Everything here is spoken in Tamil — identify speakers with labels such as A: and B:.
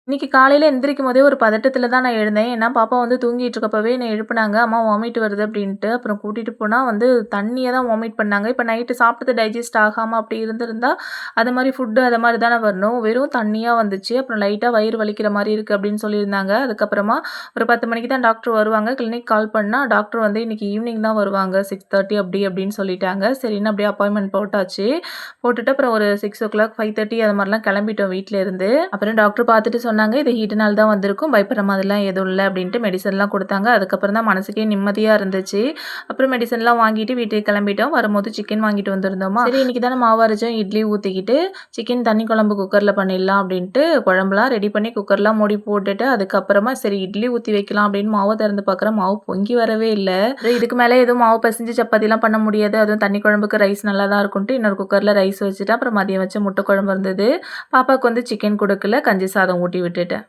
A: இன்னைக்கு காலையில எந்திரிக்கும்போதே ஒரு பதட்டத்தில தான் நான் எழுந்தேன். ஏன்னா, பாப்பா வந்து தூங்கிட்டு இருக்கப்பவே என்ன எழுப்புனாங்க. அம்மா வாமிட் வருது அப்டின்ட்டு. அப்புறம் கூட்டிட்டு போனா வந்து தண்ணிய தான் வாமிட் பண்ணாங்க. இப்ப நைட்டு சாப்பிட்டது டைஜெஸ்ட் ஆகாம அப்டி இருந்திருந்தா, அது மாரி ஃபுட்டு அது மாரி தானே வரணும். வெறும் தண்ணியா வந்துச்சு. அப்புறம் லைட்டா வயிறு வலிக்கிற மாரி இருக்கு அப்டின்னு சொல்லியிருந்தாங்க. அதுக்கப்புறமா ஒரு 10 மணிக்கு தான் டாக்டர் வருவாங்க. கிளினிக் கால் பண்ணா, டாக்டர் வந்து இன்னைக்கு ஈவினிங் தான் வருவாங்க. 6:30 அப்டின்னு சொல்லிட்டாங்க. சரின்னு அப்டியே அப்பாயின்ட்மென்ட் போட்டாச்சு. போட்டுட்டு அப்புறம் ஒரு 6:00 5:30 அது மாரிலாம் கிளம்பிட்டோம் வீட்ல இருந்து. அப்புறம் டாக்டர் பார்த்துட்டு சொன்னாங்க, "இது ஹீட்னால தான் வந்திருக்கும். பயப்படுற மாதிரிலாம் எதுவும் இல்ல." அப்படின்ட்டு மெடிசன்லாம் குடுத்தாங்க. அதுக்கப்புறம் தான் மனசுக்கே நிம்மதியா இருந்துச்சு. அப்புறம் மெடிசன்லாம் வாங்கிட்டு வீட்டுக்கு கிளம்பிட்டோம். வரும்போது சிக்கன் வாங்கிட்டு வந்திருந்தோமா, சரி இன்னைக்கு தானே மாவு அரைச்சோம், இட்லி ஊத்திக்கிட்டு சிக்கன் தண்ணி குழம்பு குக்கர்ல பண்ணிடலாம் அப்படின்ட்டு குழம்புலாம் ரெடி பண்ணி குக்கர்லாம் மூடி போட்டுட்டு, அதுக்கப்புறமா சரி இட்லி ஊத்தி வைக்கலாம் அப்படின்னு மாவ திறந்து பார்க்குறேன், மாவு பொங்கி வரவே இல்ல. அப்புறம் இதுக்கு மேல எதுவும் மாவு பெசஞ்சு சப்பாத்திலாம் பண்ண முடியாது. அதுவும் தண்ணி குழம்புக்கு ரைஸ் நல்லா தான் இருக்கும்ன்ட்டு இன்னொரு குக்கர்ல ரைஸ் வச்சுட்டேன். அப்புறம் மதியம் வச்ச முட்டை குழம்பு இருந்தது. பாப்பாவுக்கு வந்து சிக்கன் குடுக்கல. கஞ்சி சாதம் ஊட்டி விட்டுட்டேன்.